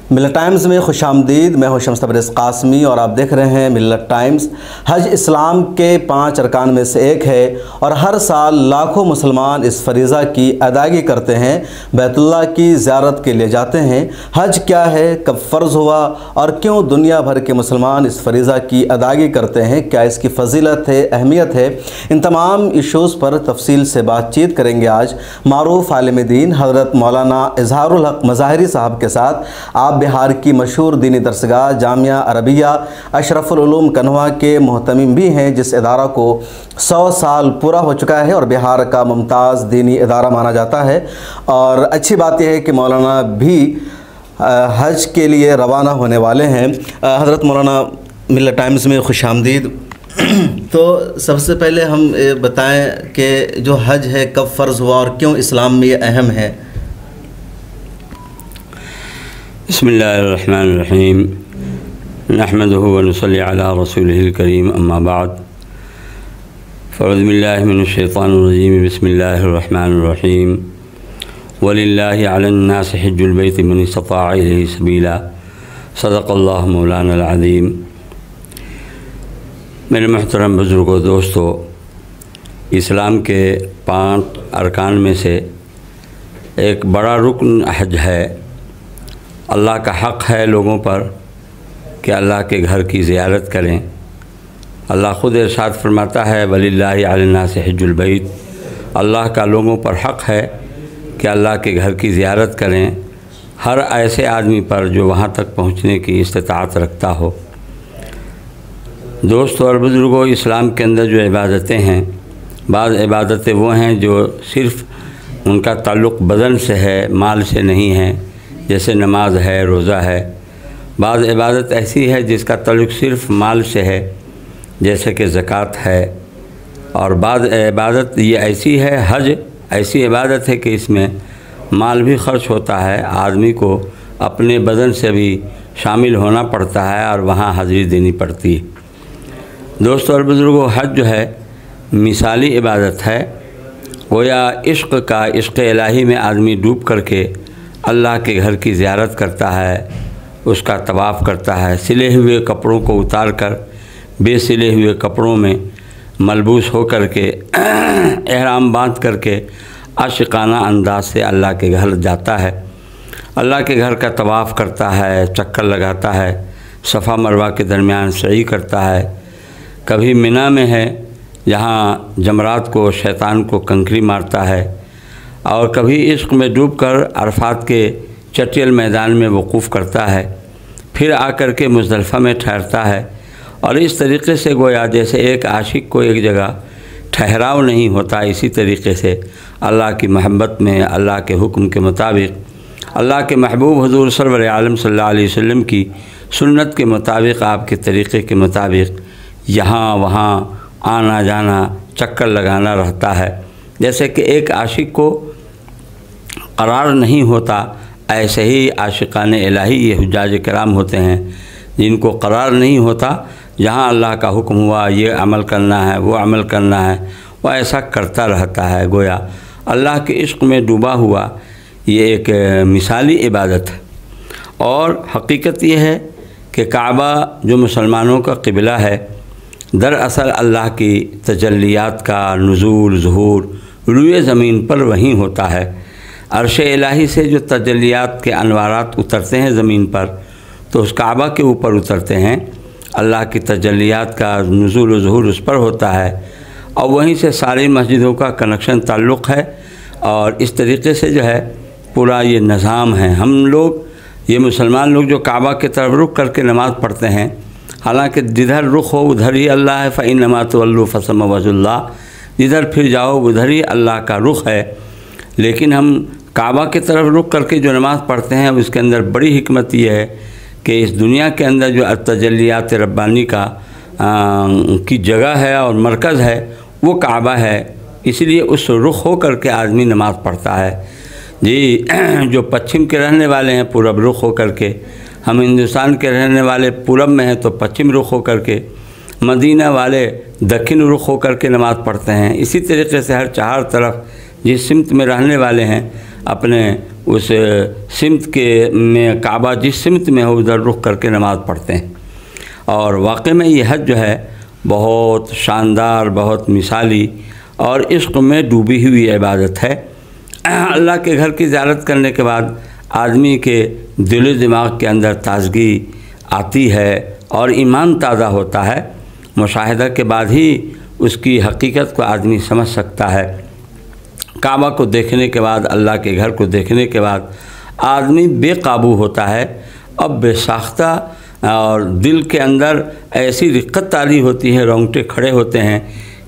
मिल्लत times में खुशामदीद। मैं हूं शम्स तबरेज़ कासमी और आप देख रहे हैं मिल्लत टाइम्स। हज इस्लाम के 5 अरकान में से एक है और हर साल लाखों मुसलमान इस फरीज़ा की अदायगी करते हैं, बैतुल्लाह की ज़ियारत के लिए जाते हैं। हज क्या है, कब फ़र्ज़ हुआ और क्यों दुनिया भर के मुसलमान इस फरीज़ा की अदायगी करते हैं, क्या इसकी फ़जीलत है, अहमियत है, इन तमाम इशूज़ पर तफसील से बातचीत करेंगे आज मारूफ़ आलिम दीन हज़रत मौलाना इज़हारुल हक़ मज़ाहिरी साहब के साथ। आप बिहार की मशहूर दीनी दरसगाह जामिया अरबिया अशरफुल उलूम कन्हवा के मोहतमिम भी हैं, जिस इदारा को 100 साल पूरा हो चुका है और बिहार का मुमताज़ दीनी इदारा माना जाता है। और अच्छी बात यह है कि मौलाना भी हज के लिए रवाना होने वाले हैं। हज़रत मौलाना मिल्लत टाइम्स में खुशामदीद। तो सबसे पहले हम बताएं कि जो हज है कब फ़र्ज़ हुआ और क्यों इस्लाम में ये अहम है। बिस्मिल्लाहिर्रहमानिर्रहीम नहमदुहु व नुसल्ली अला रसूलिहिल करीम अम्मा बाद फ़अऊज़ु बिल्लाहि मिनश्शैतानिर्रजीम बिस्मिल्लाहिर्रहमानिर्रहीम वलिल्लाहि अलन्नासि हिज्जुल बैति मन इस्तताअ इलैहि सबीला सदक़ल्लाहु मौलानल अज़ीम। मेरे मोहतरम बुज़ुर्गों, दोस्तों, इस्लाम के 5 अरकान में से एक बड़ा रुकन हज है। अल्लाह का हक़ है लोगों पर कि अल्लाह के घर की ज़ियारत करें। अल्लाह ख़ुद इरशाद फरमाता है वलिल्लाहि अलन्नासि हिज्जुल बैत। अल्लाह का लोगों पर हक़ है कि अल्लाह के घर की ज़ियारत करें, हर ऐसे आदमी पर जो वहाँ तक पहुँचने की इस्तिताअत रखता हो। दोस्तों और बुज़ुर्गों, इस्लाम के अंदर जो इबादतें हैं, बाज़ इबादतें वो हैं जो सिर्फ़ उनका ताल्लुक़ बदन से है, माल से नहीं है, जैसे नमाज है, रोज़ा है। बाज़ इबादत ऐसी है जिसका ताल्लुक़ सिर्फ़ माल से है, जैसे कि ज़कात है। और बाज़ इबादत ये ऐसी है, हज ऐसी इबादत है कि इसमें माल भी ख़र्च होता है, आदमी को अपने बदन से भी शामिल होना पड़ता है और वहाँ हाज़िरी देनी पड़ती है। दोस्तों और बुज़ुर्गों, हज जो है मिसाली इबादत है। गोया इश्क़ का, इश्क़ इलाही में आदमी डूब करके अल्लाह के घर की ज़ियारत करता है, उसका तवाफ़ करता है, सिले हुए कपड़ों को उतार कर बेसिले हुए कपड़ों में मलबूस हो कर के एहराम बांध करके आशिकाना अंदाज से अल्लाह के घर जाता है। अल्लाह के घर का तवाफ़ करता है, चक्कर लगाता है, सफ़ा मरवा के दरमियान सई करता है। कभी मिना में है जहाँ जमरात को, शैतान को कंकरी मारता है, और कभी इश्क़ में डूबकर अरफात के चटियल मैदान में वक़ूफ़ करता है, फिर आकर के मुज़दलिफ़ा में ठहरता है। और इस तरीक़े से गोया जैसे एक आशिक को एक जगह ठहराव नहीं होता, इसी तरीक़े से अल्लाह की महब्बत में, अल्लाह के हुक्म के मुताबिक, अल्लाह के महबूब हुज़ूर सरवर आलम सल्लल्लाहु अलैहि वसल्लम की सुन्नत के मुताबिक, आपके तरीक़े के मुताबिक यहाँ वहाँ आना जाना, चक्कर लगाना रहता है। जैसे कि एक आशिक को करार नहीं होता, ऐसे ही आशिकान इलाही ये हुज्जाज किराम होते हैं जिनको करार नहीं होता। जहाँ अल्लाह का हुक्म हुआ ये अमल करना है, वो अमल करना है, वह ऐसा करता रहता है। गोया अल्लाह के इश्क़ में डूबा हुआ ये एक मिसाली इबादत है। और हकीकत ये है कि काबा जो मुसलमानों का क़िबला है, दरअसल अल्लाह की तजल्लियात का नुज़ूल ज़ुहूर रूए ज़मीन पर वहीं होता है। अर्श इलाही से जो तजल्लियात के अनवारात उतरते हैं ज़मीन पर, तो उस काबा के ऊपर उतरते हैं। अल्लाह की तजल्लियात का नुज़ूल ज़ुहूर उस पर होता है और वहीं से सारी मस्जिदों का कनेक्शन ताल्लुक़ है। और इस तरीक़े से जो है पूरा ये निज़ाम है। हम लोग, ये मुसलमान लोग जो काबा की तरफ रुख करके नमाज़ पढ़ते हैं, हालांकि जिधर रुख हो उधर ही अल्लाह है। फ़इन्नमा तुवल्लू फ़सम्मा वजुल्लाह, जिधर फिर जाओ उधर ही अल्लाह का रुख है। लेकिन हम काबा की तरफ रुख करके जो नमाज़ पढ़ते हैं, उसके अंदर बड़ी हिकमत ये है कि इस दुनिया के अंदर जो तजल्लियात रब्बानी का की जगह है और मरकज़ है वो काबा है। इसलिए उस रुख हो करके आदमी नमाज़ पढ़ता है। जी, जो पश्चिम के रहने वाले हैं पूरब रुख हो करके, हम हिंदुस्तान के रहने वाले पूरब में हैं तो पश्चिम रुख हो करके, मदीना वाले दक्षिण रुख हो करके नमाज़ पढ़ते हैं। इसी तरीके से हर चार तरफ जिस सिमत में रहने वाले हैं अपने उस सिमत के में काबा जिस सिमत में हो उधर रुख करके नमाज़ पढ़ते हैं। और वाकई में ये हज जो है बहुत शानदार, बहुत मिसाली और इश्क़ में डूबी हुई इबादत है। अल्लाह के घर की ज़ियारत करने के बाद आदमी के दिल दिमाग के अंदर ताज़गी आती है और ईमान ताज़ा होता है। मुशाहिदा के बाद ही उसकी हकीकत को आदमी समझ सकता है। काबा को देखने के बाद, अल्लाह के घर को देखने के बाद आदमी बेकाबू होता है। अब बेसाख्ता और दिल के अंदर ऐसी रिक्कत तारी होती है, रोंगटे खड़े होते हैं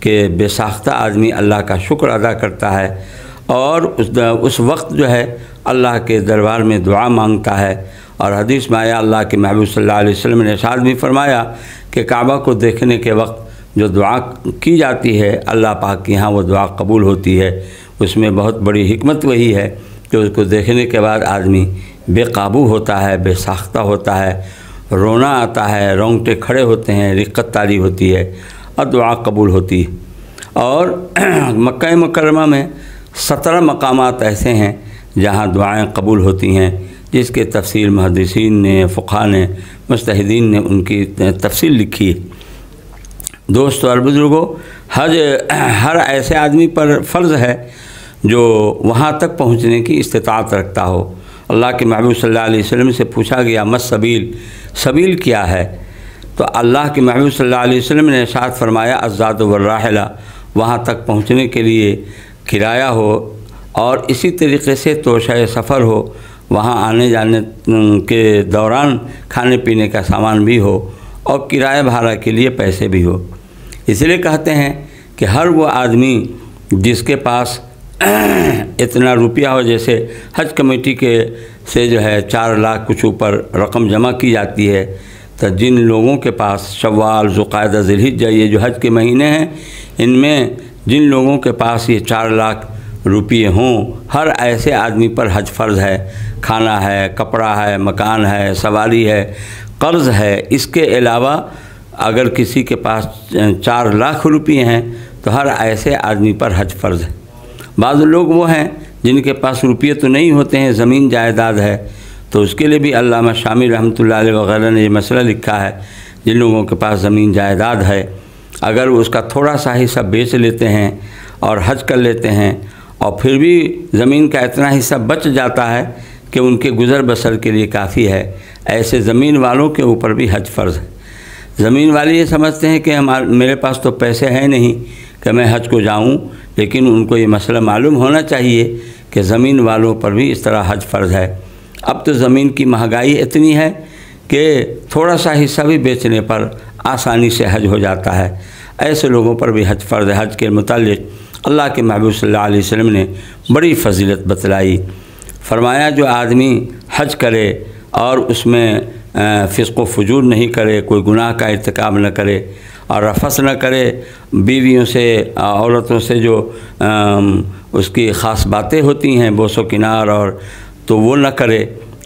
कि बेसाख्ता आदमी अल्लाह का शुक्र अदा करता है और उस वक्त जो है अल्लाह के दरबार में दुआ मांगता है। और हदीस में आया, अल्लाह के महबूब सल्लल्लाहु अलैहि वसल्लम ने इरशाद भी फरमाया कि काबा को देखने के वक्त जो दुआ की जाती है अल्लाह पाक के यहाँ वो दुआ कबूल होती है। उसमें बहुत बड़ी हिकमत वही है कि उसको देखने के बाद आदमी बेकाबू होता है, बेसाख्ता होता है, रोना आता है, रोंगटे खड़े होते हैं, रिक्कत तारी होती है और दुआ कबूल होती है। और मक्का मुकर्रमा में 17 मकामात ऐसे हैं जहाँ दुआएं कबूल होती हैं, जिसके तफसील मुहद्दिसीन ने, फ़ुक़हा ने, मुज्तहिदीन ने उनकी तफसील लिखी है। दोस्तों और बुज़ुर्गों, हज हर ऐसे आदमी पर फ़र्ज़ है जो वहाँ तक पहुँचने की इस्तिताअत रखता हो। अल्लाह के महबूब सल्लल्लाहु अलैहि वसल्लम से पूछा गया, मस सबील, सबील क्या है? तो अल्लाह के महबूब सल्लल्लाहु अलैहि वसल्लम ने इरशाद फरमाया, अज़्ज़ादु वर्राहिला, वहाँ तक पहुँचने के लिए किराया हो और इसी तरीक़े से तोशा सफ़र हो, वहाँ आने जाने के दौरान खाने पीने का सामान भी हो और किराया भाड़ा के लिए पैसे भी हो। इसलिए कहते हैं कि हर वो आदमी जिसके पास इतना रुपया हो, जैसे हज कमेटी के से जो है 4 लाख कुछ ऊपर रकम जमा की जाती है, तो जिन लोगों के पास शव्वाल, ज़ुल्क़ादा, ज़िलहिज्जा ये जो हज के महीने हैं, इनमें जिन लोगों के पास ये 4 लाख रुपये हों, हर ऐसे आदमी पर हज फ़र्ज़ है। खाना है, कपड़ा है, मकान है, सवारी है, कर्ज़ है। इसके अलावा अगर किसी के पास 4 लाख रुपये हैं तो हर ऐसे आदमी पर हज फ़र्ज़ है। बाज़ लोग वो हैं जिनके पास रुपये तो नहीं होते हैं, ज़मीन जायदाद है, तो उसके लिए भी अल्लामा शामिल रहमतुल्लाह अलैह वग़ैरह ने ये मसला लिखा है। जिन लोगों के पास ज़मीन जायदाद है, अगर उसका थोड़ा सा हिस्सा बेच लेते हैं और हज कर लेते हैं और फिर भी ज़मीन का इतना हिस्सा बच जाता है कि उनके गुज़र बसर के लिए काफ़ी है, ऐसे ज़मीन वालों के ऊपर भी हज फ़र्ज़ है। ज़मीन वाले ये समझते हैं कि मेरे पास तो पैसे हैं नहीं कि मैं हज को जाऊं, लेकिन उनको ये मसला मालूम होना चाहिए कि ज़मीन वालों पर भी इस तरह हज फ़र्ज़ है। अब तो ज़मीन की महंगाई इतनी है कि थोड़ा सा हिस्सा भी बेचने पर आसानी से हज हो जाता है। ऐसे लोगों पर भी हज फ़र्ज़ है। हज के मुताल्लिक़ अल्लाह के महबूब सल्लल्लाहु अलैहि वसल्लम ने बड़ी फजीलत बतलाई। फरमाया, जो आदमी हज करे और उसमें फ़िस्क़ व फ़ुजूर नहीं करे, कोई गुनाह का इर्तिकाब न करे और रफ़स न करे, बीवियों से, औरतों से जो उसकी ख़ास बातें होती हैं, बोसो किनार, और तो वो न करे,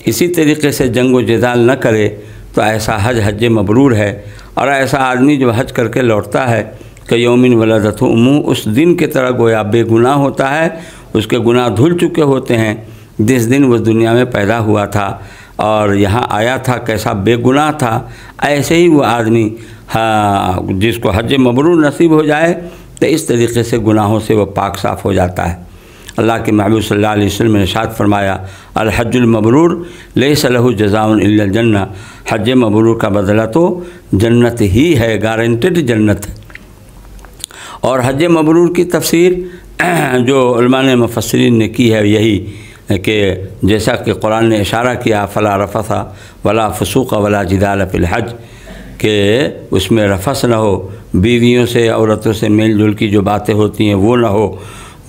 इसी तरीक़े से जंग व जदाल न करे, तो ऐसा हज मबरूर है। और ऐसा आदमी जो हज करके लौटता है कि यौमिन वलदतहु उम्मुहु, उस दिन की तरह गोया बेगुनाह होता है, उसके गुनाह धुल चुके होते हैं जिस दिन वो दुनिया में पैदा हुआ था और यहाँ आया था, कैसा बेगुनाह था। ऐसे ही वो आदमी जिसको हज मबरूर नसीब हो जाए तो इस तरीक़े से गुनाहों से वो पाक साफ़ हो जाता है। अल्लाह के महबूब सल्लल्लाहु अलैहि वसल्लम ने इरशाद फरमाया, अल हज्जुल मबरूर लैसा लहु जज़ाउन इल्लल जन्नह, हज मबरूर का बदला तो जन्नत ही है, गारंटेड जन्नत है। और हज मबरूर की तफसीर जो उलमा ने मुफस्सिरीन ने की है यही कि जैसा कि कुरान ने इशारा किया, फ़ला रफ़सा वला फ़ुसूक़ वला जिदाल फ़िल हज, कि उसमें रफ़स न हो, बीवियों से, औरतों से मेल जोल की जो बातें होती हैं वो न हो,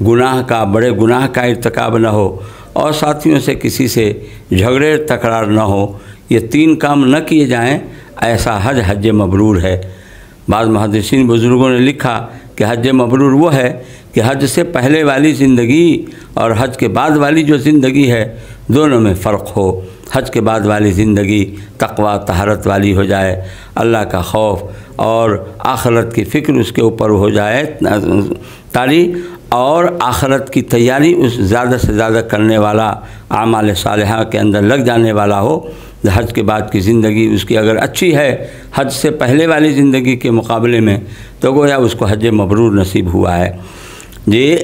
गुनाह का, बड़े गुनाह का इर्तिकाब न हो, और साथियों से किसी से झगड़े तकरार न हो। ये 3 काम न किए जाएं, ऐसा हज मबरूर है। बाद मुहद्दिसीन बुज़ुर्गों ने लिखा कि हज मबरूर वो है कि हज से पहले वाली ज़िंदगी और हज के बाद वाली जो ज़िंदगी है, दोनों में फ़र्क हो। हज के बाद वाली ज़िंदगी तक़वा तहरत वाली हो जाए, अल्लाह का खौफ और आखिरत की फ़िक्र उसके ऊपर हो जाए तारी, और आखिरत की तैयारी उस ज़्यादा से ज़्यादा करने वाला, आमाल सालिहा के अंदर लग जाने वाला हो। हज के बाद की ज़िंदगी उसकी अगर अच्छी है हज से पहले वाली ज़िंदगी के मुकाबले में, तो गोया उसको हज मबरूर नसीब हुआ है। ये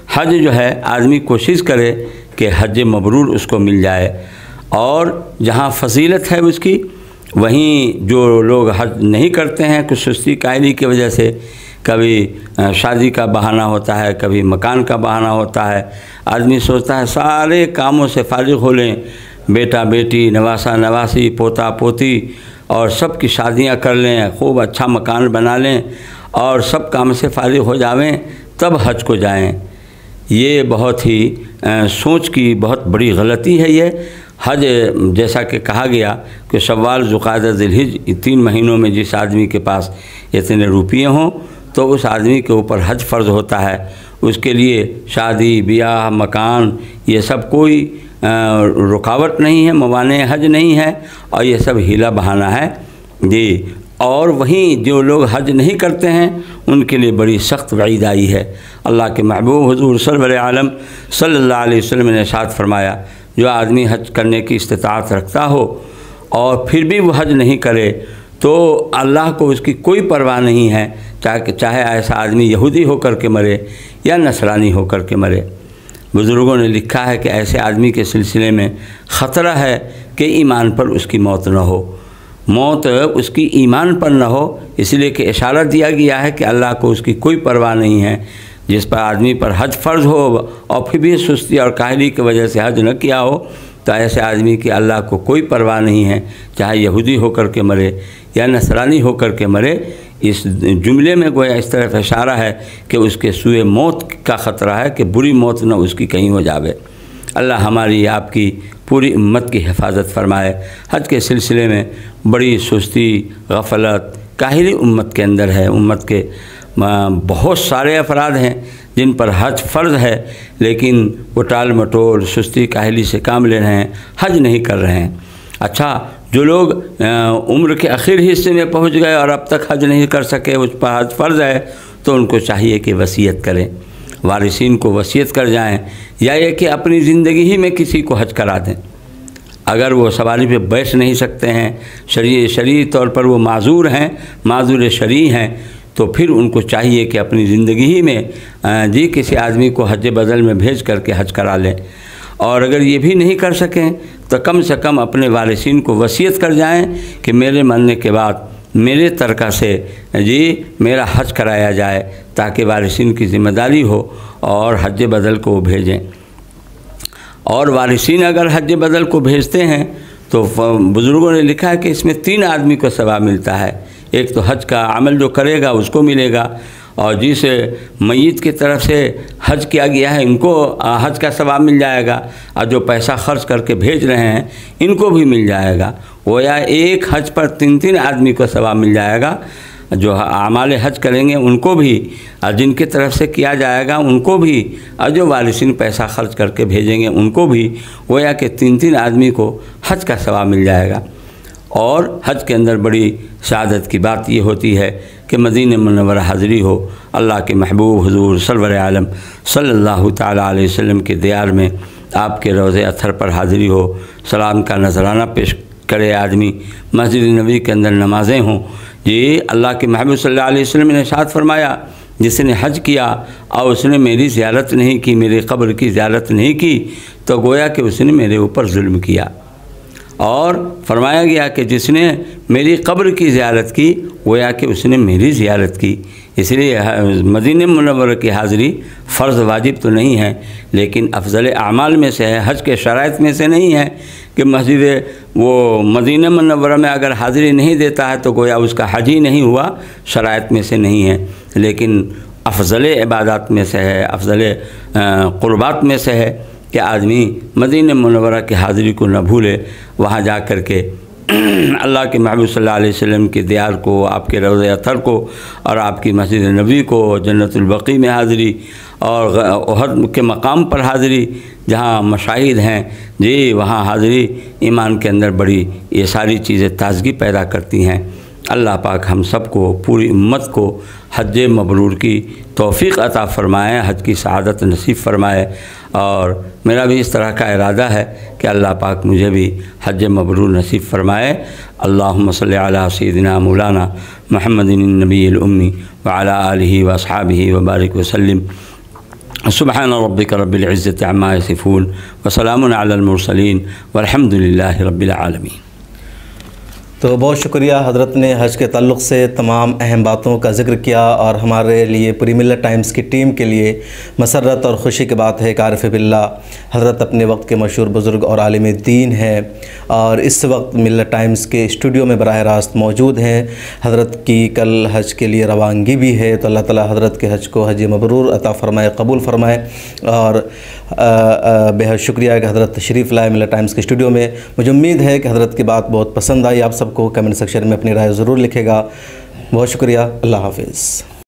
हज जो है आदमी कोशिश करे कि हज मबरूर उसको मिल जाए। और जहाँ फजीलत है उसकी, वहीं जो लोग हज नहीं करते हैं कुछ सुस्ती कायली की वजह से, कभी शादी का बहाना होता है, कभी मकान का बहाना होता है, आदमी सोचता है सारे कामों से फारिग हो लें, बेटा बेटी, नवासा नवासी, पोता पोती और सब की शादियां कर लें, खूब अच्छा मकान बना लें और सब काम से फारिग हो जावें, तब हज को जाएं। ये बहुत ही सोच की बहुत बड़ी गलती है। ये हज जैसा कि कहा गया कि शव्वाल, ज़ुक़ादा, ज़िलहिज 3 महीनों में जिस आदमी के पास इतने रुपये हों तो उस आदमी के ऊपर हज फ़र्ज़ होता है। उसके लिए शादी ब्याह मकान ये सब कोई रुकावट नहीं है, मवाने हज नहीं है, और ये सब हीला बहाना है जी। और वहीं जो लोग हज नहीं करते हैं उनके लिए बड़ी सख्त वईद आई है। अल्लाह के महबूब हुज़ूर सरवर आलम सल्लल्लाहु अलैहि वसल्लम ने इरशाद फरमाया, जो आदमी हज करने की इस्तिताअत रखता हो और फिर भी वो हज नहीं करे तो अल्लाह को उसकी कोई परवाह नहीं है, चाहे ऐसा आदमी यहूदी होकर के मरे या नसरानी होकर के मरे। बुज़ुर्गों ने लिखा है कि ऐसे आदमी के सिलसिले में ख़तरा है कि ईमान पर उसकी मौत न हो, मौत उसकी ईमान पर न हो, इसलिए कि इशारा दिया गया है कि अल्लाह को उसकी कोई परवाह नहीं है। जिस पर आदमी पर हज फ़र्ज़ हो और फिर भी सुस्ती और काहली की वजह से हज न किया हो, तो ऐसे आदमी की अल्लाह को कोई परवाह नहीं है, चाहे यहूदी होकर के मरे या नसरानी होकर के मरे। इस जुमले में गोया इस तरफ इशारा है कि उसके सूए मौत का ख़तरा है कि बुरी मौत न उसकी कहीं हो जावे। अल्लाह हमारी आपकी पूरी उम्मत की हिफाजत फरमाए। हज के सिलसिले में बड़ी सुस्ती गफलत काहिली उम्मत के अंदर है। उम्मत के बहुत सारे अफराद हैं जिन पर हज फ़र्ज़ है, लेकिन वो टाल मटोल सुस्ती काहिली से काम ले रहे हैं, हज नहीं कर रहे हैं। अच्छा, जो लोग उम्र के आखिर हिस्से में पहुंच गए और अब तक हज नहीं कर सके, उस पर हज फ़र्ज़ है, तो उनको चाहिए कि वसीयत करें, वारिसीन को वसीयत कर जाएं, या ये कि अपनी ज़िंदगी ही में किसी को हज करा दें। अगर वो सवारी पे बैठ नहीं सकते हैं, शरई तौर पर वो माजूर हैं, माजूर शरई हैं, तो फिर उनको चाहिए कि अपनी ज़िंदगी ही में जी किसी आदमी को हज बदल में भेज करके हज करा लें। और अगर ये भी नहीं कर सकें तो कम से कम अपने वारिसीन को वसीयत कर जाएं कि मेरे मरने के बाद मेरे तरका से जी मेरा हज कराया जाए, ताकि वारिसीन की ज़िम्मेदारी हो और हज बदल को भेजें। और वारिसीन अगर हज बदल को भेजते हैं तो बुज़ुर्गों ने लिखा है कि इसमें 3 आदमी को सवाब मिलता है। एक तो हज का अमल जो करेगा उसको मिलेगा, और जिस मय्यत की तरफ से हज किया गया है इनको हज का सवाब मिल जाएगा, और जो पैसा खर्च करके भेज रहे हैं इनको भी मिल जाएगा। वो या एक हज पर 3-3 आदमी को सवाब मिल जाएगा। जो आमाल हज करेंगे उनको भी, और जिनकी तरफ से किया जाएगा उनको भी, और जो वारिसीन पैसा खर्च करके भेजेंगे उनको भी, वो या कि 3-3 आदमी को हज का सवाब मिल जाएगा। और हज के अंदर बड़ी शहादत की बात ये होती है कि मदीने मुनव्वरा हाज़िरी हो, अल्लाह के महबूब हुज़ूर सरवर आलम सल्लल्लाहु ताला अलैहि वसल्लम के दियार में आपके रोज़े अथर पर हाज़िरी हो, सलाम का नजराना पेश करे आदमी, मस्जिद नबी के अंदर नमाज़ें हों। ये अल्लाह के महबूब सल्लल्लाहु अलैहि वसल्लम ने इरशाद फरमाया, जिसने हज किया और उसने मेरी ज़ियारत नहीं की, मेरे क़ब्र की ज़ियारत नहीं की, तो गोया कि उसने मेरे ऊपर जुल्म किया। और फरमाया गया कि जिसने मेरी क़ब्र की ज़ियारत की, गोया कि उसने मेरी ज़ियारत की। इसलिए मदीने मुनव्वरा की हाज़िरी फ़र्ज़ वाजिब तो नहीं है, लेकिन अफ़ज़ल आमाल में से है, हज के शराइत में से नहीं है कि मस्जिद वो मदीने मुनव्वरा में अगर हाज़िरी नहीं देता है तो गोया उसका हज ही नहीं हुआ, शराइत में से नहीं है, लेकिन अफ़ज़ल इबादत में से है, अफ़ज़ल क़ुर्बात में से है कि आदमी मदीने मुनव्वरा की हाज़िरी को न भूले, वहाँ जा कर के अल्लाह के महबूब सल्लल्लाहु अलैहि वसल्लम के दियार को, आपके रोज़े अथर को और आपकी मस्जिद नबी को, जन्नतुल बक़ी में हाज़िरी और उहद के मकाम पर हाज़िरी, जहाँ मशाहिद हैं जी, वहाँ हाज़िरी ईमान के अंदर बड़ी ये सारी चीज़ें ताज़गी पैदा करती हैं। अल्लाह पाक हम सबको, पूरी उम्मत को हज मबरूर की तौफ़ीक़ अता फ़रमाए, हज की सआदत नसीब फ़रमाए। और मेरा भी इस तरह का इरादा है कि अल्लाह पाक मुझे भी हज मबरूर नसीब फ़रमाए। अल्लाहुम्मा सल्लि अला सय्यिदिना मौलाना मुहम्मदिन नबील उम्मी व अला आलिहि व अस्हाबिहि व बारिक व सल्लिम। सुब्हान रब्बिक रब्बिल इज़्ज़ति अम्मा यसिफून व सलामुन अलल मुरसलीन वल्हम्दुलिल्लाहि रब्बिल आलमीन। तो बहुत शुक्रिया, हज़रत ने हज के ताल्लुक़ से तमाम अहम बातों का ज़िक्र किया और हमारे लिए पूरी मिल्लत टाइम्स की टीम के लिए मसरत और ख़ुशी की बात है कि आरिफ़ बिल्लाह हज़रत अपने वक्त के मशहूर बुज़ुर्ग और आलिम दीन हैं और इस वक्त मिल्लत टाइम्स के स्टूडियो में बराह रास्त मौजूद हैं। हज़रत की कल हज के लिए रवानगी भी है, तो अल्लाह ताला हज़रत के हज को हज मबरूर अता फ़रमाए, कबूल फ़रमाए। और बेहद शुक्रिया कि हज़रत तशरीफ़ लाए मिल्लत टाइम्स के स्टूडियो में। मुझे उम्मीद है कि हज़रत की बात बहुत पसंद आई। आप सबको कमेंट सेक्शन में अपनी राय ज़रूर लिखेगा। बहुत शुक्रिया, अल्लाह हाफ़िज़।